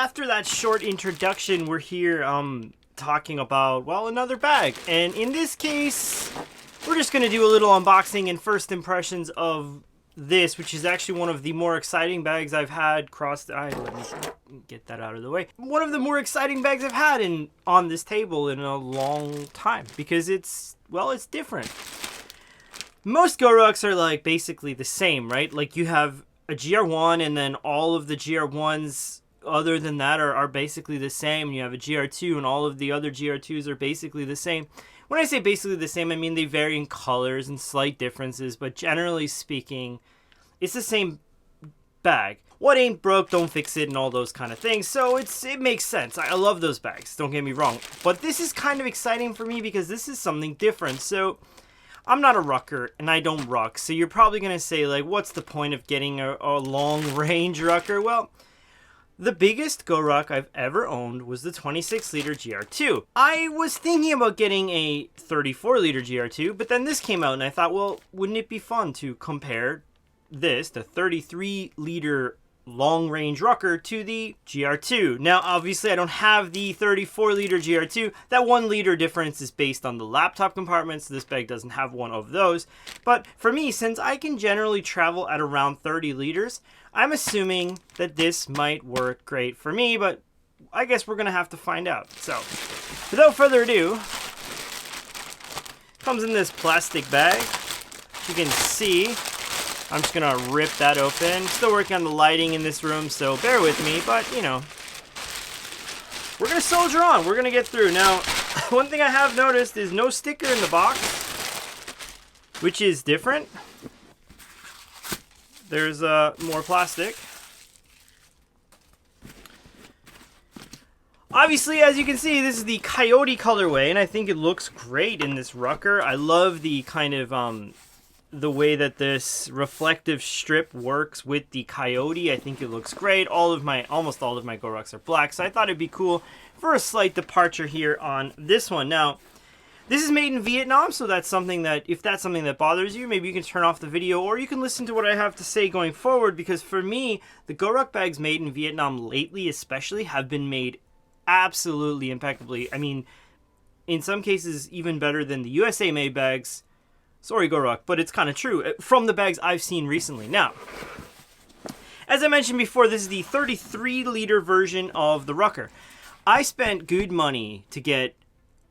after that short introduction, we're here talking about, well, another bag. And in this case, we're just going to do a little unboxing and first impressions of this, which is actually one of the more exciting bags I've had let me get that out of the way. One of the more exciting bags I've had on this table in a long time, because it's different. Most GORUCKs are like basically the same, right? Like you have a GR1 and then all of the GR1s other than that are basically the same. You have a GR2 and all of the other GR2s are basically the same. When I say basically the same, I mean they vary in colors and slight differences, but generally speaking, it's the same bag. What ain't broke, don't fix it, and all those kind of things. So it makes sense. I love those bags, don't get me wrong. But this is kind of exciting for me because this is something different. So I'm not a rucker and I don't ruck. So you're probably going to say, like, what's the point of getting a long range rucker? Well, the biggest GORUCK I've ever owned was the 26-liter GR2. I was thinking about getting a 34-liter GR2, but then this came out and I thought, well, wouldn't it be fun to compare this, the 33-liter Long Range Rucker, to the GR2. Now, obviously, I don't have the 34-liter GR2. That 1 liter difference is based on the laptop compartment, so this bag doesn't have one of those. But for me, since I can generally travel at around 30 liters, I'm assuming that this might work great for me, but I guess we're going to have to find out. So, without further ado, comes in this plastic bag. You can see, I'm just going to rip that open. Still working on the lighting in this room, so bear with me, but, you know, we're going to soldier on. We're going to get through. Now, one thing I have noticed is no sticker in the box, which is different. There's more plastic. Obviously, as you can see, this is the Coyote colorway, and I think it looks great in this Rucker. I love the kind of the way that this reflective strip works with the Coyote. I think it looks great. Almost all of my GORUCKs are black, so I thought it'd be cool for a slight departure here on this one. Now, this is made in Vietnam, so that's something that, if that's something that bothers you, maybe you can turn off the video, or you can listen to what I have to say going forward, because for me, the GORUCK bags made in Vietnam lately especially have been made absolutely impeccably. I mean, in some cases, even better than the USA-made bags. Sorry, GORUCK, but it's kind of true from the bags I've seen recently. Now, as I mentioned before, this is the 33-liter version of the Rucker. I spent good money to get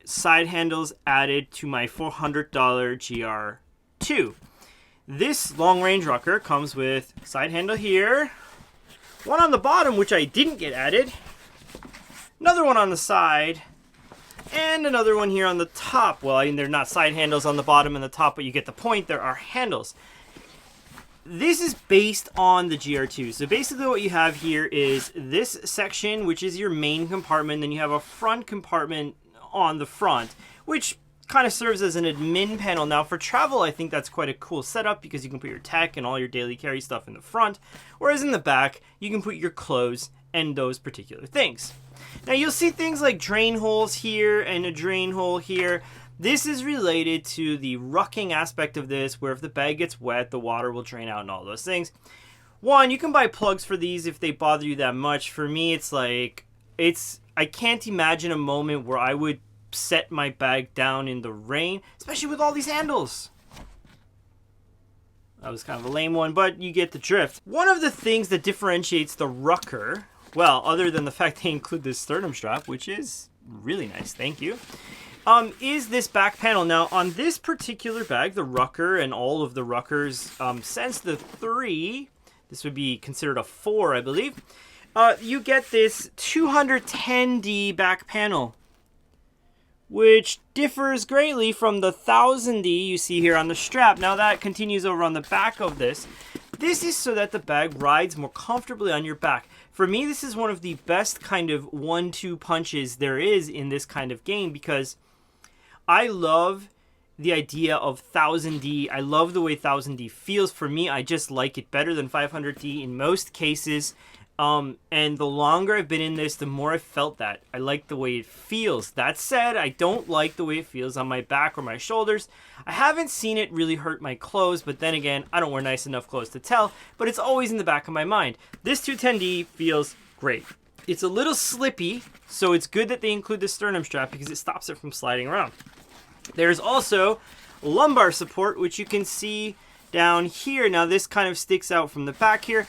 side handles added to my $400 GR2. This Long Range Rucker comes with side handle here, one on the bottom which I didn't get added, another one on the side, and another one here on the top. Well, I mean, they're not side handles on the bottom and the top, but you get the point. There are handles. This is based on the GR2. So basically what you have here is this section, which is your main compartment. Then you have a front compartment on the front, which kind of serves as an admin panel. Now for travel, I think that's quite a cool setup because you can put your tech and all your daily carry stuff in the front, whereas in the back, you can put your clothes and those particular things. Now you'll see things like drain holes here and a drain hole here. This is related to the rucking aspect of this, where if the bag gets wet, the water will drain out and all those things. One, you can buy plugs for these if they bother you that much. For me, it's like, I can't imagine a moment where I would set my bag down in the rain, especially with all these handles. That was kind of a lame one, but you get the drift. One of the things that differentiates the Rucker, well, other than the fact they include this sternum strap, which is really nice, thank you, is this back panel. Now, on this particular bag, the Rucker and all of the Ruckers since the 3, this would be considered a 4, I believe, you get this 210D back panel, which differs greatly from the 1000D you see here on the strap. Now that continues over on the back of this. This is so that the bag rides more comfortably on your back. For me, this is one of the best kind of 1-2 punches there is in this kind of game, because I love the idea of 1000D. I love the way 1000D feels. For me, I just like it better than 500D in most cases. And the longer I've been in this, the more I felt that. I like the way it feels. That said, I don't like the way it feels on my back or my shoulders. I haven't seen it really hurt my clothes, but then again, I don't wear nice enough clothes to tell, but it's always in the back of my mind. This 210D feels great. It's a little slippy, so it's good that they include the sternum strap because it stops it from sliding around. There's also lumbar support, which you can see down here. Now this kind of sticks out from the back here.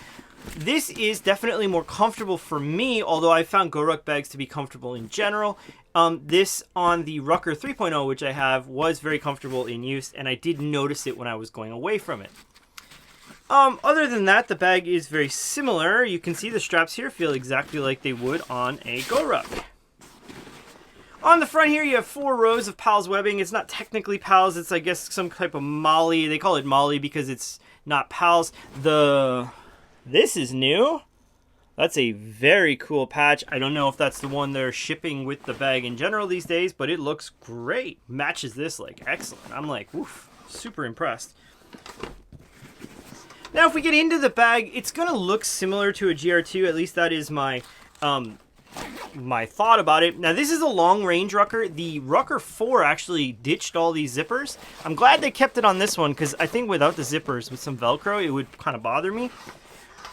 This is definitely more comfortable for me, although I found GORUCK bags to be comfortable in general. This on the Rucker 3.0, which I have, was very comfortable in use, and I did notice it when I was going away from it. Other than that, the bag is very similar. You can see the straps here feel exactly like they would on a GORUCK. On the front here, you have 4 rows of PALS webbing. It's not technically PALS. It's, I guess, some type of MOLLE. They call it MOLLE because it's not PALS. This is new. That's a very cool patch. I don't know if that's the one they're shipping with the bag in general these days, but it looks great. Matches this, like, excellent. I'm like, woof, super impressed. Now, if we get into the bag, it's going to look similar to a GR2. At least that is my my thought about it. Now, this is a Long Range Rucker. The Rucker 4 actually ditched all these zippers. I'm glad they kept it on this one because I think without the zippers, with some Velcro, it would kind of bother me.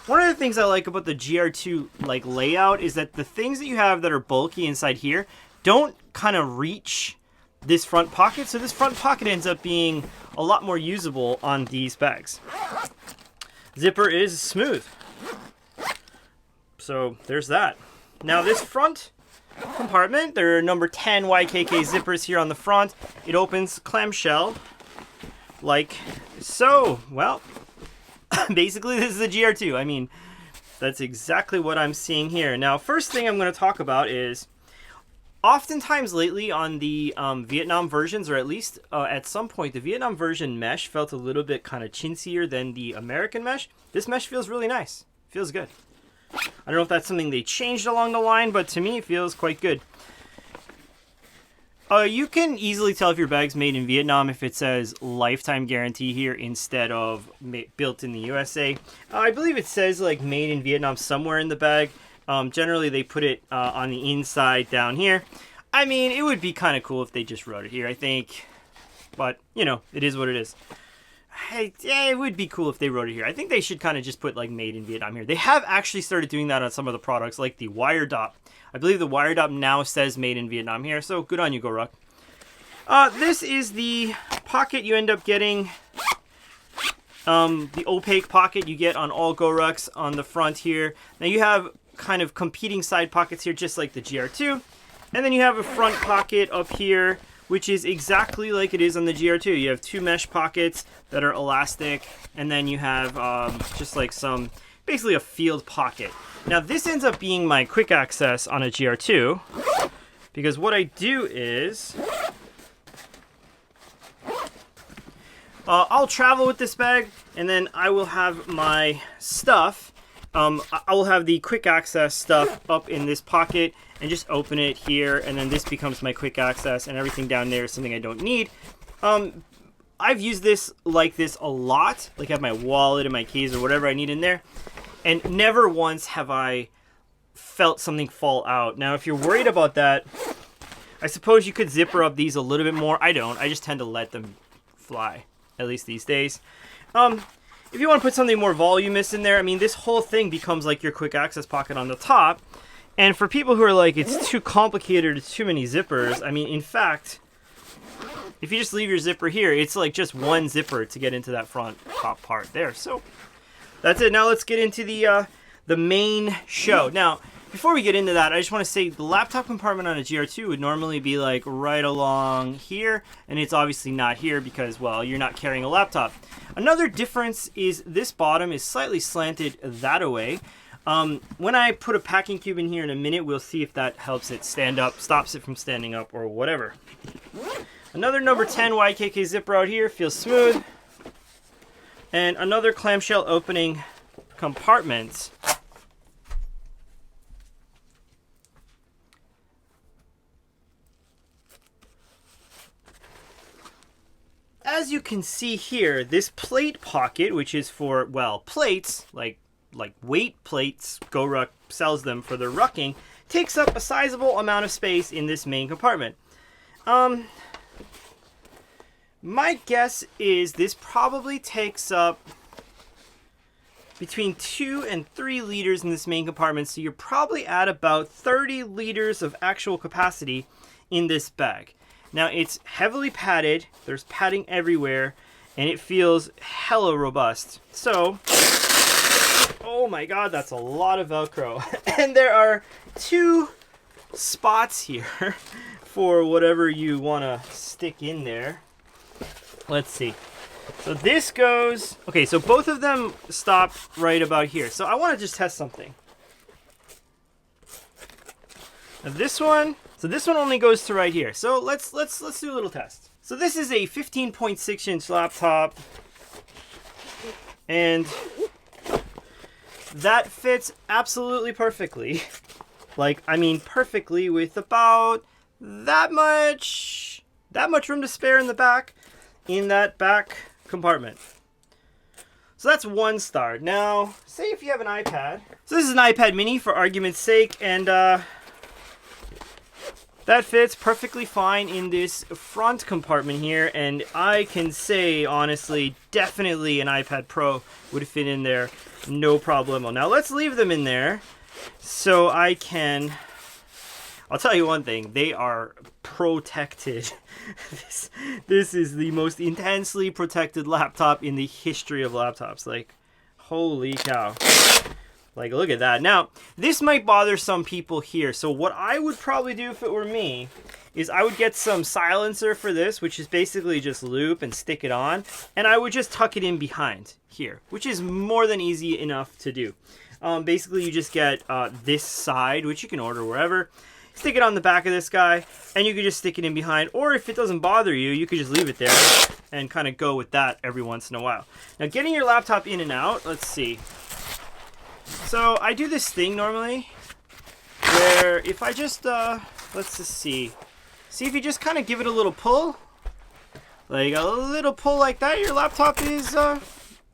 One of the things I like about the GR2 like layout is that the things that you have that are bulky inside here don't kind of reach this front pocket. So this front pocket ends up being a lot more usable on these bags. Zipper is smooth. So there's that. Now this front compartment, there are number 10 YKK zippers here on the front. It opens clamshell like so. Well, basically this is the GR2. I mean, that's exactly what I'm seeing here. Now, first thing I'm going to talk about is oftentimes lately on the Vietnam versions, or at least at some point, the Vietnam version mesh felt a little bit kind of chintzier than the American mesh. This mesh feels really nice. Feels good. I don't know if that's something they changed along the line, but to me it feels quite good. You can easily tell if your bag's made in Vietnam if it says lifetime guarantee here instead of built in the USA. I believe it says like made in Vietnam somewhere in the bag. Generally they put it on the inside down here. I mean, it would be kind of cool if they just wrote it here, I think. But, you know, it is what it is. Yeah, it would be cool if they wrote it here. I think they should kind of just put like made in Vietnam here. They have actually started doing that on some of the products, like the wire dop. I believe the wire dop now says made in Vietnam here, so good on you, GORUCK. This is the pocket you end up getting. The opaque pocket you get on all GORUCKs on the front here. Now you have kind of competing side pockets here, just like the GR2. And then you have a front pocket up here, which is exactly like it is on the GR2. You have 2 mesh pockets that are elastic, and then you have just like some, basically a field pocket. Now this ends up being my quick access on a GR2, because what I do is, I'll travel with this bag, and then I will have my stuff. I will have the quick access stuff up in this pocket and just open it here, and then this becomes my quick access, and everything down there is something I don't need. I've used this like this a lot, like I have my wallet and my keys or whatever I need in there, and never once have I felt something fall out. Now, if you're worried about that, I suppose you could zipper up these a little bit more. I don't. I just tend to let them fly, at least these days. If you want to put something more voluminous in there, I mean, this whole thing becomes like your quick access pocket on the top. And for people who are like, it's too complicated, it's too many zippers, I mean, in fact, if you just leave your zipper here, it's like just one zipper to get into that front top part there. So that's it. Now let's get into the main show. Now, before we get into that, I just want to say the laptop compartment on a GR2 would normally be like right along here, and it's obviously not here because, well, you're not carrying a laptop. Another difference is this bottom is slightly slanted that-a-way. When I put a packing cube in here in a minute, we'll see if that helps it stand up, stops it from standing up, or whatever. Another number 10 YKK zipper out here, feels smooth. And another clamshell opening compartment. As you can see here, this plate pocket, which is for, well, plates, like weight plates, GORUCK sells them for their rucking, takes up a sizable amount of space in this main compartment. My guess is this probably takes up between 2 and 3 liters in this main compartment, so you're probably at about 30 liters of actual capacity in this bag. Now it's heavily padded, there's padding everywhere, and it feels hella robust. So, oh my god, that's a lot of Velcro. And there are 2 spots here for whatever you want to stick in there. Let's see. So this goes, okay, so both of them stop right about here. So I want to just test something. Now this one, so this one only goes to right here. So let's do a little test. So this is a 15.6-inch laptop, and that fits absolutely perfectly. Like, I mean perfectly, with about that much room to spare in the back, in that back compartment. So that's 1 star. Now, say if you have an iPad. So this is an iPad mini for argument's sake, and that fits perfectly fine in this front compartment here, and I can say, honestly, definitely an iPad Pro would fit in there, no problemo. Now let's leave them in there so I can... I'll tell you one thing, they are protected. This is the most intensely protected laptop in the history of laptops. Like, holy cow. Like, look at that. Now, this might bother some people here. So what I would probably do if it were me is I would get some silencer for this, which is basically just loop and stick it on. And I would just tuck it in behind here, which is more than easy enough to do. Basically, you just get this side, which you can order wherever. Stick it on the back of this guy, and you can just stick it in behind. Or if it doesn't bother you, you could just leave it there and kind of go with that every once in a while. Now, getting your laptop in and out, let's see. So I do this thing normally where if I just, let's just see. See if you just kind of give it a little pull. Like a little pull like that, your laptop is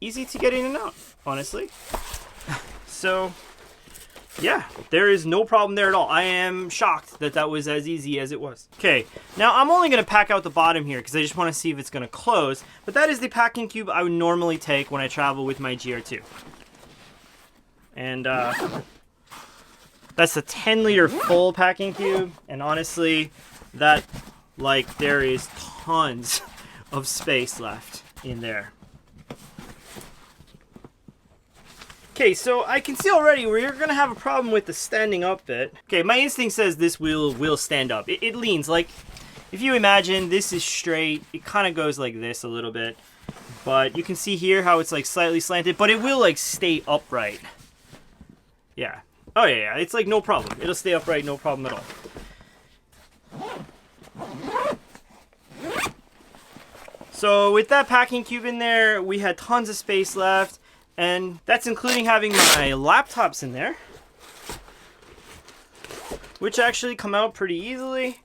easy to get in and out, honestly. So... yeah, there is no problem there at all. I am shocked that that was as easy as it was. Okay, now I'm only going to pack out the bottom here because I just want to see if it's going to close. But that is the packing cube I would normally take when I travel with my GR2. And that's a 10-liter full packing cube. And honestly, that, like, there is tons of space left in there. Okay, so I can see already where you're going to have a problem with the standing up bit. Okay, my instinct says this wheel will stand up. It leans. Like, if you imagine this is straight, it kind of goes like this a little bit. But you can see here how it's like slightly slanted, but it will like stay upright. Yeah. Oh yeah, it's like no problem. It'll stay upright, no problem at all. So with that packing cube in there, we had tons of space left. And that's including having my laptops in there, which actually come out pretty easily.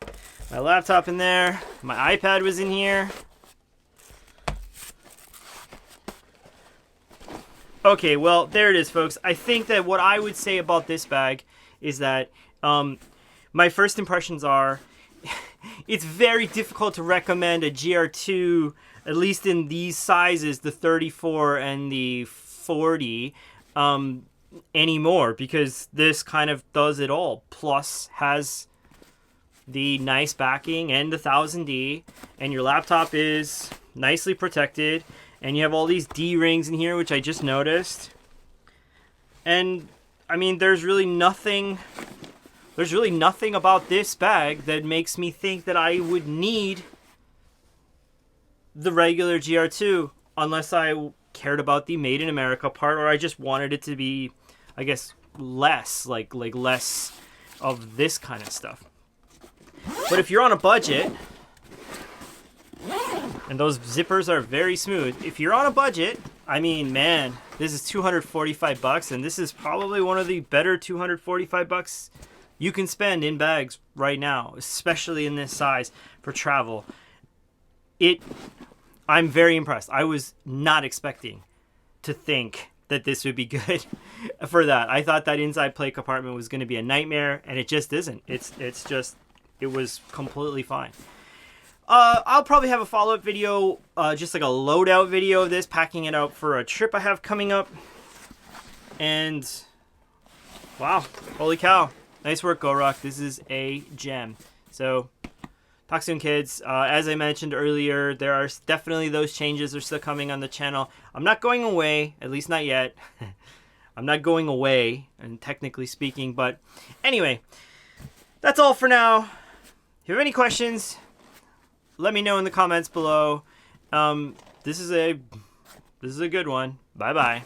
My laptop in there, my iPad was in here. Okay, well, there it is, folks. I think that what I would say about this bag is that my first impressions are it's very difficult to recommend a GR2, at least in these sizes, the 34 and the 40 anymore, because this kind of does it all, plus has the nice backing and the 1000D, and your laptop is nicely protected, and you have all these D-rings in here, which I just noticed. And I mean, there's really nothing about this bag that makes me think that I would need the regular GR2 unless I cared about the Made in America part, or I just wanted it to be, I guess, less like less of this kind of stuff. But if you're on a budget, and those zippers are very smooth, if you're on a budget, I mean, man, this is $245, and this is probably one of the better $245 you can spend in bags right now, especially in this size for travel. I'm very impressed. I was not expecting to think that this would be good for that. I thought that inside plate compartment was going to be a nightmare, and it just isn't. It was completely fine. I'll probably have a follow-up video, just like a loadout video of this, packing it out for a trip I have coming up. And wow, holy cow. Nice work, GORUCK. This is a gem. So, talk soon, kids. As I mentioned earlier, there are definitely those changes are still coming on the channel. I'm not going away, at least not yet. I'm not going away, and technically speaking, but anyway, that's all for now. If you have any questions, let me know in the comments below. This is a good one. Bye-bye.